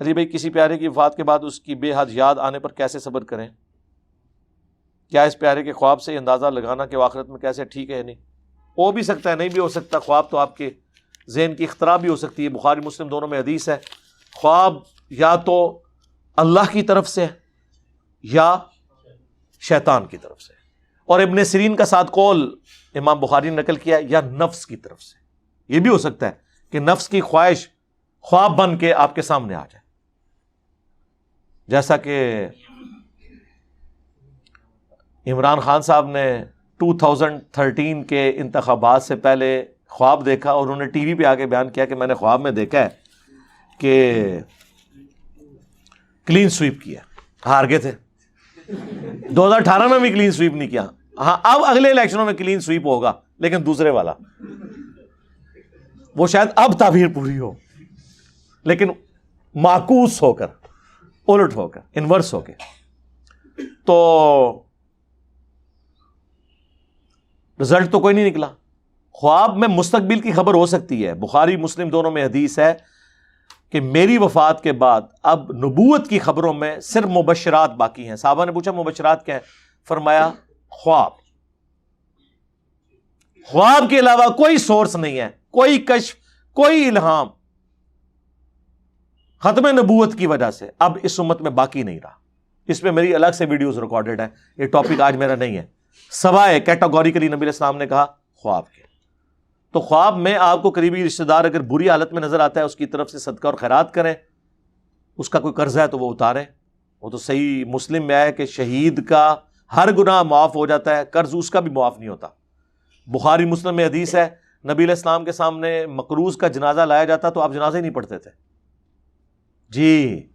علی بھائی کسی پیارے کی وفات کے بعد اس کی بے حد یاد آنے پر کیسے صبر کریں؟ کیا اس پیارے کے خواب سے اندازہ لگانا کہ وہ آخرت میں کیسے ٹھیک ہے یا نہیں؟ ہو بھی سکتا ہے، نہیں بھی ہو سکتا. خواب تو آپ کے ذہن کی اختراع بھی ہو سکتی ہے. بخاری مسلم دونوں میں حدیث ہے، خواب یا تو اللہ کی طرف سے یا شیطان کی طرف سے. اور ابن سیرین کا ساتھ قول امام بخاری نے نقل کیا یا نفس کی طرف سے. یہ بھی ہو سکتا ہے کہ نفس کی خواہش خواب بن کے آپ کے سامنے آ جائے، جیسا کہ عمران خان صاحب نے 2013 کے انتخابات سے پہلے خواب دیکھا اور انہوں نے ٹی وی پہ آ کے بیان کیا کہ میں نے خواب میں دیکھا ہے کہ کلین سویپ کیا. ہار گئے تھے 2018 میں بھی کلین سویپ نہیں کیا. ہاں اب اگلے الیکشنوں میں کلین سویپ ہوگا لیکن دوسرے والا، وہ شاید اب تعبیر پوری ہو لیکن معکوس ہو کر، الٹ ہو کر، انورس ہو کے. تو رزلٹ تو کوئی نہیں نکلا. خواب میں مستقبل کی خبر ہو سکتی ہے. بخاری مسلم دونوں میں حدیث ہے کہ میری وفات کے بعد اب نبوت کی خبروں میں صرف مبشرات باقی ہیں. صحابہ نے پوچھا مبشرات کیا ہیں؟ فرمایا خواب. خواب کے علاوہ کوئی سورس نہیں ہے، کوئی کشف، کوئی الہام ختم نبوت کی وجہ سے اب اس امت میں باقی نہیں رہا. اس پہ میری الگ سے ویڈیوز ریکارڈڈ ہیں، یہ ٹاپک آج میرا نہیں ہے. سوائے کیٹاگوریکلی نبی علیہ السلام نے کہا خواب کے. تو خواب میں آپ کو قریبی رشتہ دار اگر بری حالت میں نظر آتا ہے، اس کی طرف سے صدقہ اور خیرات کریں. اس کا کوئی قرض ہے تو وہ اتاریں. وہ تو صحیح مسلم میں ہے کہ شہید کا ہر گناہ معاف ہو جاتا ہے، قرض اس کا بھی معاف نہیں ہوتا. بخاری مسلم میں حدیث ہے نبی علیہ السلام کے سامنے مقروض کا جنازہ لایا جاتا تو آپ جنازہ ہی نہیں پڑھتے تھے جی.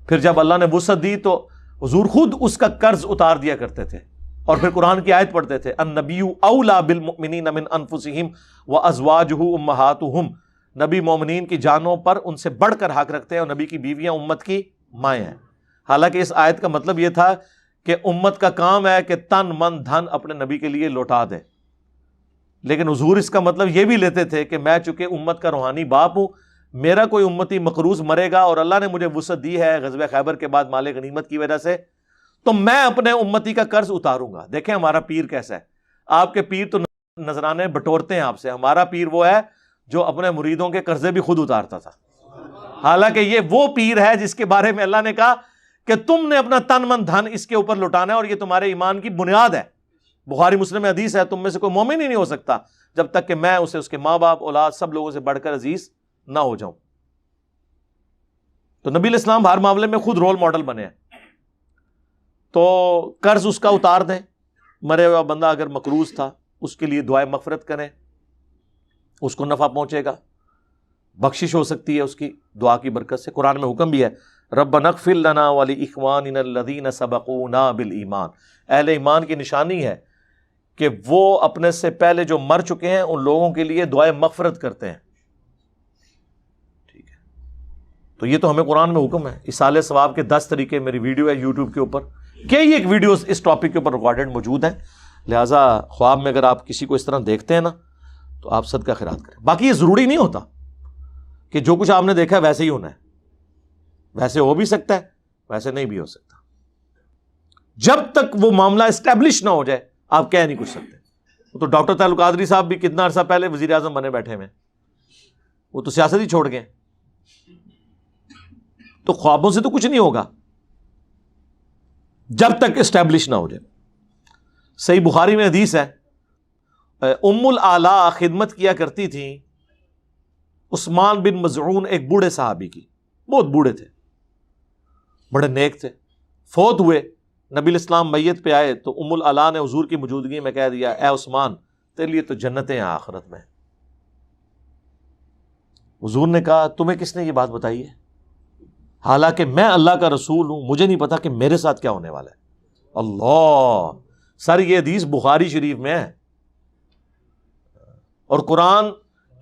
پھر جب اللہ نے وسعت دی تو حضور خود اس کا قرض اتار دیا کرتے تھے. اور پھر قرآن کی آیت پڑھتے تھے النبی اولا بالمؤمنین من انفسہم وازواجہ امہاتہم. نبی مومنین کی جانوں پر ان سے بڑھ کر حق رکھتے ہیں اور نبی کی بیویاں امت کی مائیں ہیں. حالانکہ اس آیت کا مطلب یہ تھا کہ امت کا کام ہے کہ تن من دھن اپنے نبی کے لیے لوٹا دے. لیکن حضور اس کا مطلب یہ بھی لیتے تھے کہ میں چونکہ امت کا روحانی باپ ہوں، میرا کوئی امتی مقروض مرے گا اور اللہ نے مجھے وسعت دی ہے غزوہ خیبر کے بعد مال غنیمت کی وجہ سے، تو میں اپنے امتی کا قرض اتاروں گا. دیکھیں ہمارا پیر کیسا ہے. آپ کے پیر تو نذرانے بٹورتے ہیں آپ سے، ہمارا پیر وہ ہے جو اپنے مریدوں کے قرضے بھی خود اتارتا تھا. حالانکہ یہ وہ پیر ہے جس کے بارے میں اللہ نے کہا کہ تم نے اپنا تن من دھن اس کے اوپر لٹانا ہے اور یہ تمہارے ایمان کی بنیاد ہے. بخاری مسلم میں حدیث ہے تم میں سے کوئی مومن ہی نہیں ہو سکتا جب تک کہ میں اسے اس کے ماں باپ اولاد سب لوگوں سے بڑھ کر عزیز نہ ہو جاؤں. تو نبی علیہ السلام ہر معاملے میں خود رول ماڈل بنے ہیں. تو قرض اس کا اتار دیں. مرے ہوا بندہ اگر مقروض تھا اس کے لیے دعائے مغفرت کریں، اس کو نفع پہنچے گا، بخشش ہو سکتی ہے اس کی دعا کی برکت سے. قرآن میں حکم بھی ہے ربنا اغفر لنا ولاخواننا الذین سبقونا بالایمان. اہل ایمان کی نشانی ہے کہ وہ اپنے سے پہلے جو مر چکے ہیں ان لوگوں کے لیے دعائے مغفرت کرتے ہیں. ٹھیک ہے، تو یہ تو ہمیں قرآن میں حکم ہے. اصالہ ثواب کے 10 طریقے میری ویڈیو ہے یوٹیوب کے اوپر، کئی ایک ویڈیوز اس ٹاپک کے اوپر ریکارڈڈ موجود ہیں. لہٰذا خواب میں اگر آپ کسی کو اس طرح دیکھتے ہیں نا تو آپ صدقہ خیرات کریں. باقی یہ ضروری نہیں ہوتا کہ جو کچھ آپ نے دیکھا ہے ویسے ہی ہونا ہے. ویسے ہو بھی سکتا ہے، ویسے نہیں بھی ہو سکتا. جب تک وہ معاملہ اسٹیبلش نہ ہو جائے آپ کہہ نہیں کچھ سکتے. وہ تو ڈاکٹر تعلق قادری صاحب بھی کتنا عرصہ پہلے وزیر اعظم بنے بیٹھے ہوئے، وہ تو سیاست ہی چھوڑ گئے. تو خوابوں سے تو کچھ نہیں ہوگا جب تک اسٹیبلش نہ ہو جائے. صحیح بخاری میں حدیث ہے ام العلا خدمت کیا کرتی تھی عثمان بن مظعون ایک بوڑھے صحابی کی. بہت بوڑھے تھے، بڑے نیک تھے، فوت ہوئے. نبی الاسلام میت پہ آئے تو ام العلا نے حضور کی موجودگی میں کہہ دیا اے عثمان تیرے لیے تو جنتیں ہیں آخرت میں. حضور نے کہا تمہیں کس نے یہ بات بتائی ہے؟ حالانکہ میں اللہ کا رسول ہوں، مجھے نہیں پتا کہ میرے ساتھ کیا ہونے والا ہے. اللہ سر یہ حدیث بخاری شریف میں ہے اور قرآن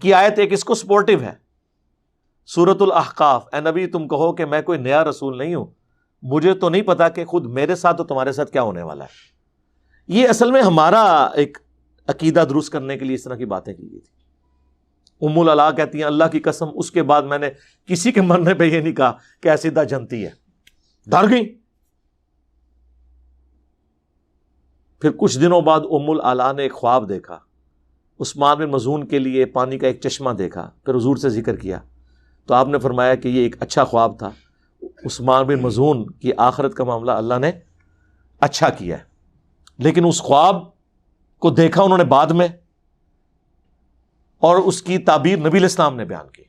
کی آیت ایک اس کو سپورٹیو ہے. سورۃ الاحقاف اے نبی تم کہو کہ میں کوئی نیا رسول نہیں ہوں، مجھے تو نہیں پتا کہ خود میرے ساتھ اور تمہارے ساتھ کیا ہونے والا ہے. یہ اصل میں ہمارا ایک عقیدہ درست کرنے کے لیے اس طرح کی باتیں کی گئی تھی ام العلا کہتی ہیں اللہ کی قسم اس کے بعد میں نے کسی کے مرنے پہ یہ نہیں کہا کہ ایسیدہ جنتی ہے، ڈر گئی۔ پھر کچھ دنوں بعد ام العلا نے ایک خواب دیکھا، عثمان بن مظعون کے لیے پانی کا ایک چشمہ دیکھا، پھر حضور سے ذکر کیا تو آپ نے فرمایا کہ یہ ایک اچھا خواب تھا، عثمان بن مظعون کی آخرت کا معاملہ اللہ نے اچھا کیا ہے۔ لیکن اس خواب کو دیکھا انہوں نے بعد میں، اور اس کی تعبیر نبی علیہ السلام نے بیان کی۔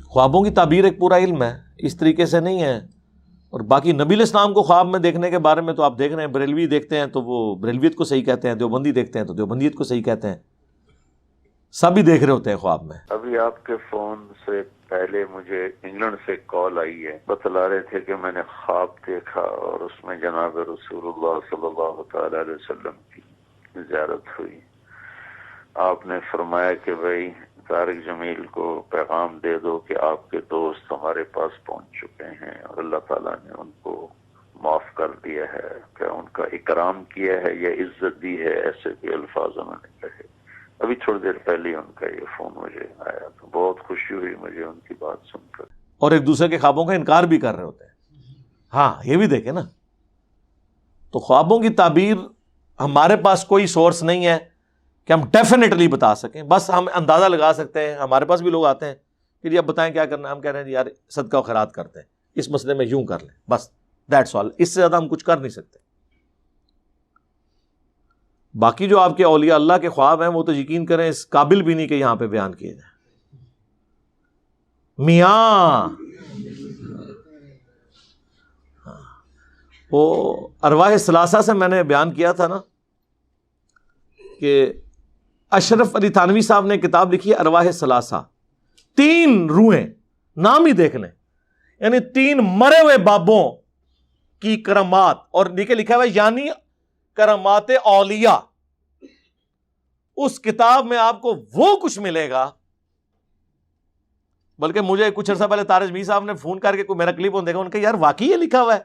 خوابوں کی تعبیر ایک پورا علم ہے، اس طریقے سے نہیں ہے۔ اور باقی نبی علیہ السلام کو خواب میں دیکھنے کے بارے میں تو آپ دیکھ رہے ہیں، بریلوی دیکھتے ہیں تو وہ بریلویت کو صحیح کہتے ہیں، دیوبندی دیکھتے ہیں تو دیوبندیت کو صحیح کہتے ہیں، سب ہی دیکھ رہے ہوتے ہیں خواب میں۔ ابھی آپ کے فون سے پہلے مجھے انگلینڈ سے کال آئی ہے، بتلا رہے تھے کہ میں نے خواب دیکھا اور اس میں جناب رسول اللہ صلی اللہ تعالی علیہ وسلم کی زیارت ہوئی۔ آپ نے فرمایا کہ بھائی طارق جمیل کو پیغام دے دو کہ آپ کے دوست ہمارے پاس پہنچ چکے ہیں اور اللہ تعالیٰ نے ان کو معاف کر دیا ہے، کہ ان کا اکرام کیا ہے یا عزت دی ہے، ایسے بھی الفاظ انہوں نے کہے۔ ابھی تھوڑی دیر پہلے ان کا یہ فون مجھے آیا تو بہت خوشی ہوئی مجھے ان کی بات سن کر۔ اور ایک دوسرے کے خوابوں کا انکار بھی کر رہے ہوتے ہیں۔ ہاں یہ بھی دیکھیں نا، تو خوابوں کی تعبیر ہمارے پاس کوئی سورس نہیں ہے کہ ہم ڈیفینیٹلی بتا سکیں، بس ہم اندازہ لگا سکتے ہیں۔ ہمارے پاس بھی لوگ آتے ہیں کہ جی اب بتائیں کیا کرنا ہے، ہم کہہ رہے ہیں یار صدقہ و خیرات کرتے ہیں، اس مسئلے میں یوں کر لیں، بس دیٹس آل، اس سے زیادہ ہم کچھ کر نہیں سکتے۔ باقی جو آپ کے اولیاء اللہ کے خواب ہیں وہ تو یقین کریں اس قابل بھی نہیں کہ یہاں پہ بیان کیے جائیں۔ میاں وہ ارواح ثلاثہ سے میں نے بیان کیا تھا نا کہ اشرف علی تھانوی صاحب نے کتاب لکھی ہے ارواح ثلاثہ، 3 روحیں، نام ہی دیکھ لیں، یعنی 3 مرے ہوئے بابوں کی کرامات، اور نیچے لکھا ہوا یعنی کرامات اولیاء۔ اس کتاب میں آپ کو وہ کچھ ملے گا، بلکہ مجھے کچھ عرصہ پہلے طارق جمیل صاحب نے فون کر کے کوئی میرا کلپ دیکھا، ان کا یار واقعی یہ لکھا ہوا ہے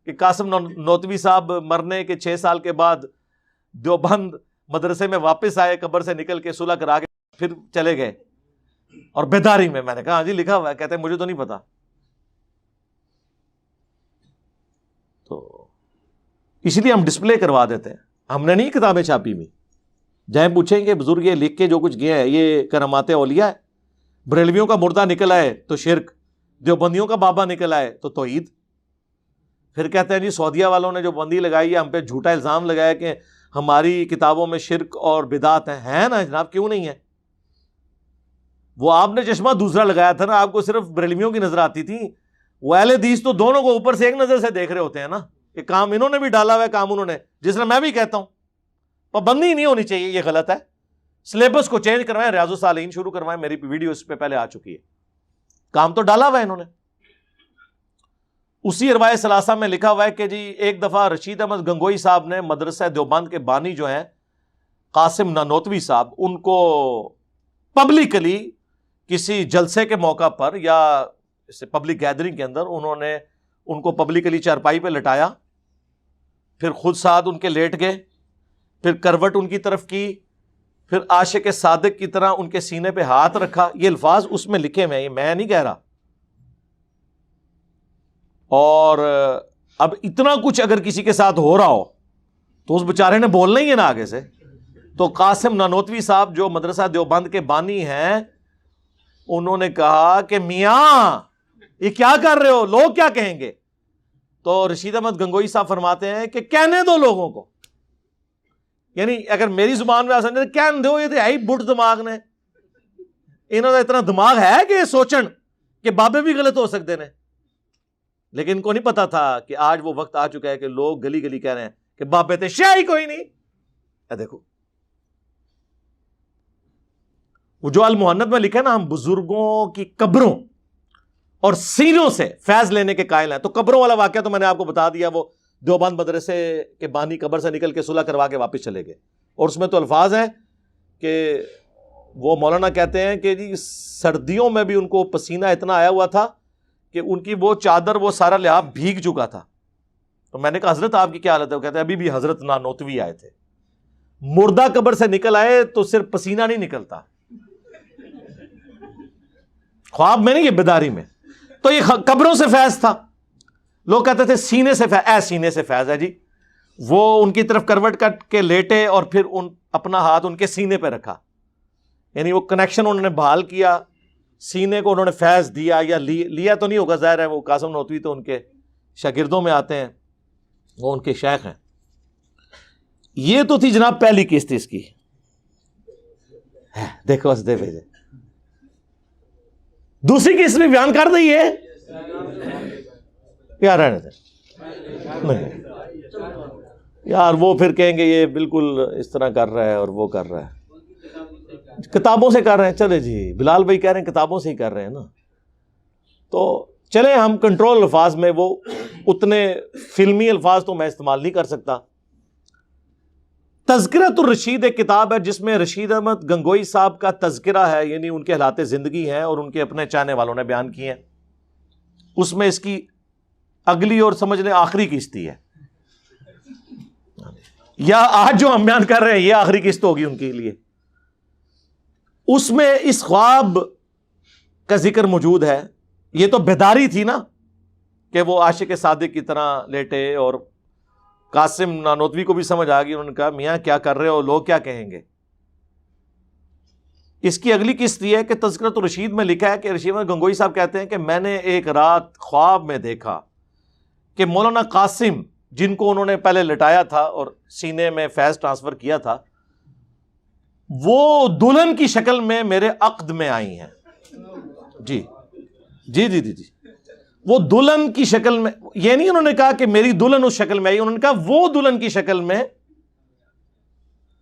کہ قاسم نوتوی صاحب مرنے کے 6 سال کے بعد دیوبند مدرسے میں واپس آئے، قبر سے نکل کے صلح کرا کے پھر چلے گئے، اور بیداری میں نے کہا ہاں جی لکھا ہوا ہے، کہتے ہیں مجھے تو نہیں پتا۔ تو اس لیے ہم ڈسپلے کروا دیتے ہیں، ہم نے نہیں کتابیں چھاپی ہوئی۔ جائیں پوچھیں کہ بزرگ یہ لکھ کے جو کچھ گیا ہے یہ کرامات اولیاء ہے؟ بریلویوں کا مردہ نکل آئے تو شرک، دیوبندیوں کا بابا نکل آئے تو توحید۔ پھر کہتے ہیں جی سعودیہ والوں نے جو بندی لگائی ہے، ہم پہ جھوٹا الزام لگایا کہ ہماری کتابوں میں شرک اور بدعت ہیں نا جناب، کیوں نہیں ہے؟ وہ آپ نے چشمہ دوسرا لگایا تھا نا، آپ کو صرف بریلویوں کی نظر آتی تھی، وہ اہل حدیث تو دونوں کو اوپر سے ایک نظر سے دیکھ رہے ہوتے ہیں نا، کہ کام انہوں نے بھی ڈالا ہوا ہے، کام انہوں نے، جس طرح میں بھی کہتا ہوں پابندی نہیں ہونی چاہیے، یہ غلط ہے۔ سلیبس کو چینج کروائیں، ریاض الصالحین شروع کروائیں، میری ویڈیو اس پہ پہلے آ چکی ہے، کام تو ڈالا ہوا ہے انہوں نے۔ اسی ارواح ثلاثہ میں لکھا ہوا ہے کہ جی ایک دفعہ رشید احمد گنگوئی صاحب نے مدرسہ دیوبند کے بانی جو ہیں قاسم نانوتوی صاحب، ان کو پبلکلی کسی جلسے کے موقع پر یا پبلک گیدرنگ کے اندر انہوں نے ان کو پبلکلی چارپائی پہ لٹایا، پھر خود ساتھ ان کے لیٹ گئے، پھر کروٹ ان کی طرف کی، پھر عاشق صادق کی طرح ان کے سینے پہ ہاتھ رکھا۔ یہ الفاظ اس میں لکھے ہوئے ہیں، یہ میں نہیں کہہ رہا۔ اور اب اتنا کچھ اگر کسی کے ساتھ ہو رہا ہو تو اس بیچارے نے بولنا ہی ہے نا آگے سے۔ تو قاسم نانوتوی صاحب جو مدرسہ دیوبند کے بانی ہیں، انہوں نے کہا کہ میاں یہ کیا کر رہے ہو، لوگ کیا کہیں گے؟ تو رشید احمد گنگوئی صاحب فرماتے ہیں کہ کہنے دو لوگوں کو، یعنی اگر میری زبان میں آسان کہنے دو، یہ تو ہے ہی بٹ دماغ نے، انہوں کا اتنا دماغ ہے کہ یہ سوچن کہ بابے بھی غلط ہو سکتے ہیں۔ لیکن ان کو نہیں پتا تھا کہ آج وہ وقت آ چکا ہے کہ لوگ گلی گلی کہہ رہے ہیں کہ بابے تے شے ہی کوئی نہیں۔ دیکھو وہ جو المحنت میں لکھا ہے نا، ہم بزرگوں کی قبروں اور سینوں سے فیض لینے کے قائل ہیں۔ تو قبروں والا واقعہ تو میں نے آپ کو بتا دیا، وہ دیوبند مدرسے کے بانی قبر سے نکل کے صلح کروا کے واپس چلے گئے، اور اس میں تو الفاظ ہیں کہ وہ مولانا کہتے ہیں کہ جی سردیوں میں بھی ان کو پسینہ اتنا آیا ہوا تھا کہ ان کی وہ چادر، وہ سارا لحاف بھیگ چکا تھا۔ تو میں نے کہا حضرت آپ کی کیا حالت ہے؟ وہ کہتے ہیں ابھی بھی حضرت نانوتوی آئے تھے، مردہ قبر سے نکل آئے تو صرف پسینہ نہیں نکلتا، خواب میں نہیں، یہ بیداری میں. تو یہ قبروں سے فیض تھا. لوگ کہتے تھے سینے سے فیض، سینے سے فیض ہے جی. وہ ان کی طرف کروٹ کٹ کے لیٹے اور پھر اپنا ہاتھ ان کے سینے پہ رکھا، یعنی وہ کنیکشن انہوں نے بحال کیا، سینے کو انہوں نے فیض دیا. یا لیا تو نہیں ہوگا، ظاہر ہے وہ قاسم نانوتوی تو ان کے شاگردوں میں آتے ہیں، وہ ان کے شیخ ہیں. یہ تو تھی جناب پہلی قسط اس کی. دیکھو بس دے بھیجے. دوسری قسط بھی بیان کر دئیے یار، رہنے دیں. نہیں یار، وہ پھر کہیں گے یہ بالکل اس طرح کر رہا ہے اور وہ کر رہا ہے. کتابوں سے کر رہے ہیں. چلے جی، بلال بھائی کہہ رہے ہیں کتابوں سے ہی کر رہے ہیں نا، تو چلے ہم کنٹرول الفاظ میں، وہ اتنے فلمی الفاظ تو میں استعمال نہیں کر سکتا. تذکرۃ الرشید ایک کتاب ہے جس میں رشید احمد گنگوئی صاحب کا تذکرہ ہے، یعنی ان کے حالات زندگی ہیں اور ان کے اپنے چاہنے والوں نے بیان کیے ہیں. اس میں اس کی اگلی اور سمجھ لیں آخری قسط ہے، یا آج جو ہم بیان کر رہے ہیں یہ آخری قسط ہوگی ان کے لیے. اس میں اس خواب کا ذکر موجود ہے. یہ تو بیداری تھی نا کہ وہ عاشق صادق کی طرح لیٹے، اور قاسم نانوتوی کو بھی سمجھ آ گئی. انہوں نے کہا میاں کیا کر رہے ہو، لوگ کیا کہیں گے. اس کی اگلی قسط یہ ہے کہ تذکرۃ الرشید میں لکھا ہے کہ رشید احمد گنگوئی صاحب کہتے ہیں کہ میں نے ایک رات خواب میں دیکھا کہ مولانا قاسم، جن کو انہوں نے پہلے لٹایا تھا اور سینے میں فیض ٹرانسفر کیا تھا، وہ دلہن کی شکل میں میرے عقد میں آئی ہیں. جی جی جی جی جی، وہ دلہن کی شکل میں، یہ نہیں انہوں نے کہا کہ میری دلہن اس شکل میں آئی، انہوں نے کہا وہ دلہن کی شکل میں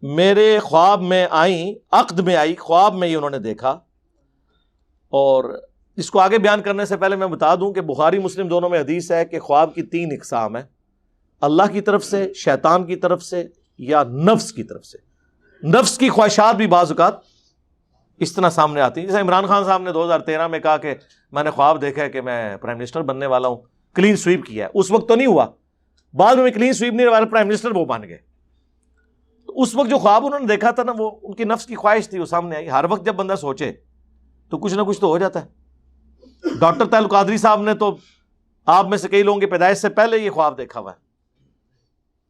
میرے خواب میں آئیں، عقد میں آئی، خواب میں ہی انہوں نے دیکھا. اور اس کو آگے بیان کرنے سے پہلے میں بتا دوں کہ بخاری مسلم دونوں میں حدیث ہے کہ خواب کی 3 اقسام ہیں: اللہ کی طرف سے، شیطان کی طرف سے، یا نفس کی طرف سے. نفس کی خواہشات بھی بعض اوقات اس طرح سامنے آتی ہیں. جیسے عمران خان صاحب نے 2013 میں کہا کہ میں نے خواب دیکھا ہے کہ میں پرائم منسٹر بننے والا ہوں، کلین سویپ کیا ہے. اس وقت تو نہیں ہوا، بعد میں کلین سویپ نہیں ہوا، پرائم منسٹر وہ بن گئے. تو اس وقت جو خواب انہوں نے دیکھا تھا نا، وہ ان کی نفس کی خواہش تھی، وہ سامنے آئی. ہر وقت جب بندہ سوچے تو کچھ نہ کچھ تو ہو جاتا ہے. ڈاکٹر طاہر القادری صاحب نے تو آپ میں سے کئی لوگوں کی پیدائش سے پہلے یہ خواب دیکھا ہوا ہے.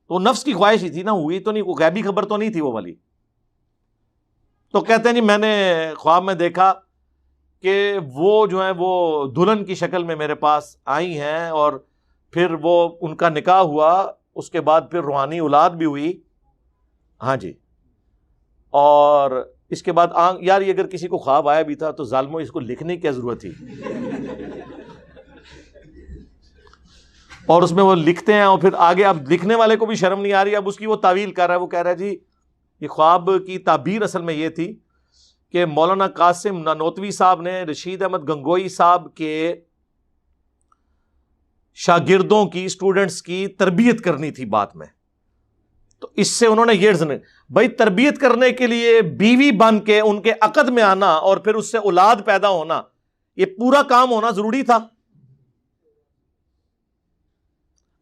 تو نفس کی خواہش ہی تھی نا، ہوئی تو نہیں، کوئی غیبی خبر تو نہیں تھی وہ والی. تو کہتے ہیں نہیں، میں نے خواب میں دیکھا کہ وہ جو ہیں وہ دلہن کی شکل میں میرے پاس آئی ہیں، اور پھر وہ ان کا نکاح ہوا، اس کے بعد پھر روحانی اولاد بھی ہوئی. ہاں جی. اور اس کے بعد یار یہ اگر کسی کو خواب آیا بھی تھا تو ظالموں اس کو لکھنے کی کیا ضرورت تھی. اور اس میں وہ لکھتے ہیں، اور پھر آگے اب لکھنے والے کو بھی شرم نہیں آ رہی، اب اس کی وہ تعویل کر رہا ہے. وہ کہہ رہا ہے جی یہ خواب کی تعبیر اصل میں یہ تھی کہ مولانا قاسم نانوتوی صاحب نے رشید احمد گنگوئی صاحب کے شاگردوں کی، اسٹوڈنٹس کی تربیت کرنی تھی بات میں. تو اس سے انہوں نے یہ بھائی تربیت کرنے کے لیے بیوی بن کے ان کے عقد میں آنا اور پھر اس سے اولاد پیدا ہونا، یہ پورا کام ہونا ضروری تھا.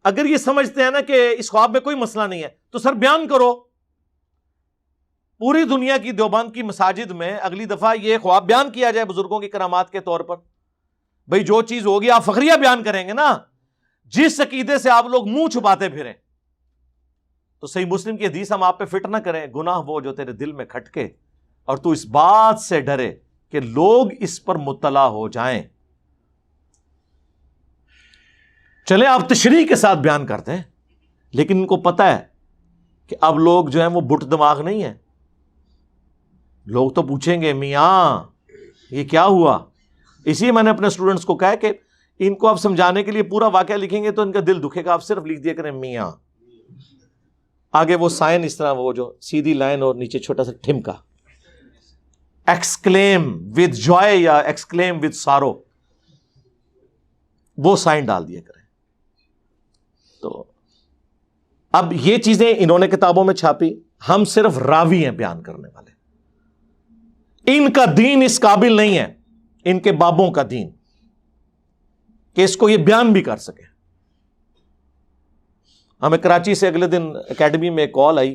اگر یہ سمجھتے ہیں نا کہ اس خواب میں کوئی مسئلہ نہیں ہے تو سر بیان کرو. پوری دنیا کی دیوبند کی مساجد میں اگلی دفعہ یہ خواب بیان کیا جائے بزرگوں کی کرامات کے طور پر. بھئی جو چیز ہوگی آپ فخریہ بیان کریں گے نا. جس عقیدے سے آپ لوگ منہ چھپاتے پھریں تو صحیح مسلم کی حدیث ہم آپ پہ فٹ نہ کریں. گناہ وہ جو تیرے دل میں کھٹکے اور تو اس بات سے ڈرے کہ لوگ اس پر مطلع ہو جائیں. چلے آپ تشریح کے ساتھ بیان کرتے ہیں، لیکن ان کو پتہ ہے کہ اب لوگ جو ہیں وہ بٹ دماغ نہیں ہیں. لوگ تو پوچھیں گے میاں یہ کیا ہوا. اسی لیے میں نے اپنے اسٹوڈنٹس کو کہا کہ ان کو آپ سمجھانے کے لیے پورا واقعہ لکھیں گے تو ان کا دل دکھے گا. آپ صرف لکھ دیا کریں میاں، آگے وہ سائن اس طرح، وہ جو سیدھی لائن اور نیچے چھوٹا سا ٹھمکا، ایکسکلیم ود جوائے یا ایکسکلیم ود سارو، وہ سائن ڈال دیا کریں. تو اب یہ چیزیں انہوں نے کتابوں میں چھاپی، ہم صرف راوی ہیں بیان کرنے والے. ان کا دین اس قابل نہیں ہے، ان کے بابوں کا دین، کہ اس کو یہ بیان بھی کر سکے. ہمیں کراچی سے اگلے دن اکیڈمی میں ایک کال آئی.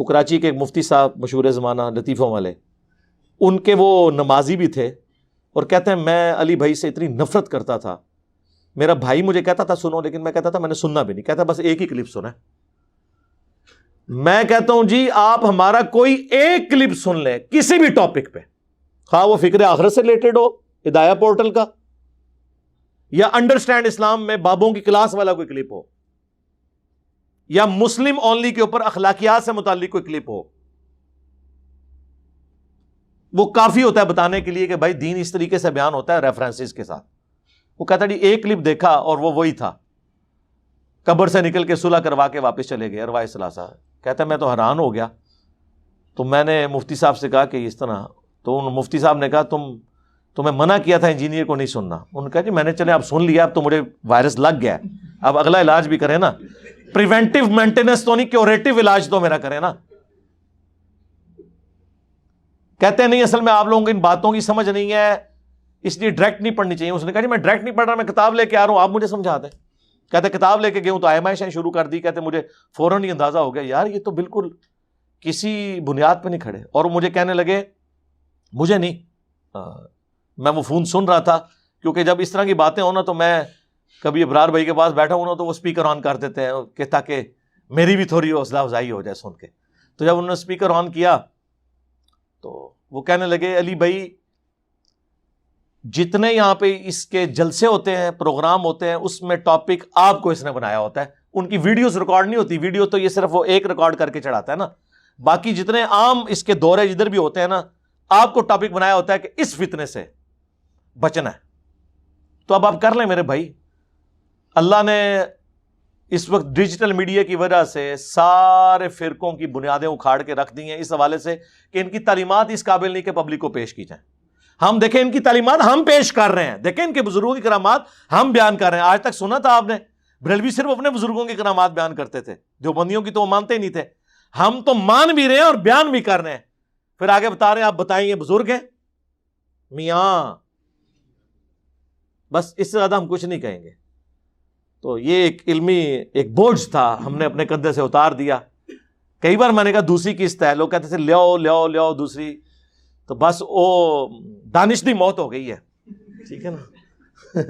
تو کراچی کے ایک مفتی صاحب مشہور زمانہ لطیفوں والے، ان کے وہ نمازی بھی تھے، اور کہتے ہیں میں علی بھائی سے اتنی نفرت کرتا تھا، میرا بھائی مجھے کہتا تھا سنو، لیکن میں کہتا تھا میں نے سننا بھی نہیں، کہتا بس ایک ہی کلپ سنا ہے۔ میں کہتا ہوں جی آپ ہمارا کوئی ایک کلپ سن لیں کسی بھی ٹاپک پہ، خواہ وہ فکر آخرت سے ریلیٹڈ ہو ہدایہ پورٹل کا، یا انڈرسٹینڈ اسلام میں بابوں کی کلاس والا کوئی کلپ ہو، یا مسلم اونلی کے اوپر اخلاقیات سے متعلق کوئی کلپ ہو، وہ کافی ہوتا ہے بتانے کے لیے کہ بھائی دین اس طریقے سے بیان ہوتا ہے ریفرنسز کے ساتھ۔ وہ کہتا جی ایک کلپ دیکھا اور وہ وہی تھا، قبر سے نکل کے صلح کروا کے واپس چلے گئے ارواح ثلاثہ۔ کہتا ہے میں تو حیران ہو گیا، تو میں نے مفتی صاحب سے کہا کہ اس طرح، تو ان مفتی صاحب نے کہا تمہیں منع کیا تھا انجینئر کو نہیں سننا۔ انہوں نے کہا جی میں نے چلے اب سن لیا، اب تو مجھے وائرس لگ گیا ہے، اب اگلا علاج بھی کریں نا، پریونٹیو مینٹیننس تو نہیں، کیوریٹو علاج تو میرا کریں نا۔ کہتے ہیں نہیں اصل میں آپ لوگوں کو ان باتوں کی سمجھ نہیں ہے، اس لیے ڈائریکٹ نہیں پڑھنی چاہیے۔ اس نے کہا جی میں ڈائریکٹ نہیں پڑھ رہا، میں کتاب لے کے آ رہا ہوں، آپ مجھے سمجھا دیں۔ کہتے کتاب لے کے گیا ہوں تو آئمائشیں شروع کر دی، کہتے مجھے فوراً ہی اندازہ ہو گیا یار یہ تو بالکل کسی بنیاد پہ نہیں کھڑے، اور مجھے کہنے لگے مجھے نہیں، میں وہ فون سن رہا تھا، کیونکہ جب اس طرح کی باتیں ہونا تو میں کبھی ابرار بھائی کے پاس بیٹھا ہوں نا تو وہ اسپیکر آن کر دیتے ہیں کہ تاکہ میری بھی تھوڑی حوصلہ افزائی ہو جائے سن کے۔ تو جب انہوں نے اسپیکر آن کیا تو وہ کہنے لگے علی بھائی جتنے یہاں پہ اس کے جلسے ہوتے ہیں، پروگرام ہوتے ہیں، اس میں ٹاپک آپ کو اس نے بنایا ہوتا ہے، ان کی ویڈیوز ریکارڈ نہیں ہوتی، ویڈیو تو یہ صرف وہ ایک ریکارڈ کر کے چڑھاتا ہے نا، باقی جتنے عام اس کے دورے جدھر بھی ہوتے ہیں نا، آپ کو ٹاپک بنایا ہوتا ہے کہ اس فتنے سے بچنا ہے۔ تو اب آپ کر لیں میرے بھائی، اللہ نے اس وقت ڈیجیٹل میڈیا کی وجہ سے سارے فرقوں کی بنیادیں اکھاڑ کے رکھ دی ہیں اس حوالے سے کہ ان کی تعلیمات اس قابل نہیں کہ پبلک کو پیش کی جائیں۔ ہم دیکھیں ان کی تعلیمات ہم پیش کر رہے ہیں، دیکھیں ان کے بزرگوں کی کرامات ہم بیان کر رہے ہیں۔ آج تک سنا تھا آپ نے بریلوی صرف اپنے بزرگوں کی کرامات بیان کرتے تھے، دیوبندیوں کی تو وہ مانتے ہی نہیں تھے، ہم تو مان بھی رہے ہیں اور بیان بھی کر رہے ہیں، پھر آگے بتا رہے ہیں آپ بتائیں یہ بزرگ ہیں میاں، بس اس سے زیادہ ہم کچھ نہیں کہیں گے۔ تو یہ ایک علمی ایک بوجھ تھا، ہم نے اپنے کندھے سے اتار دیا۔ کئی بار میں نے کہا دوسری قسط ہے، لوگ کہتے تھے لیاؤ دوسری، تو بس وہ دانش دی موت ہو گئی ہے، ٹھیک ہے نا۔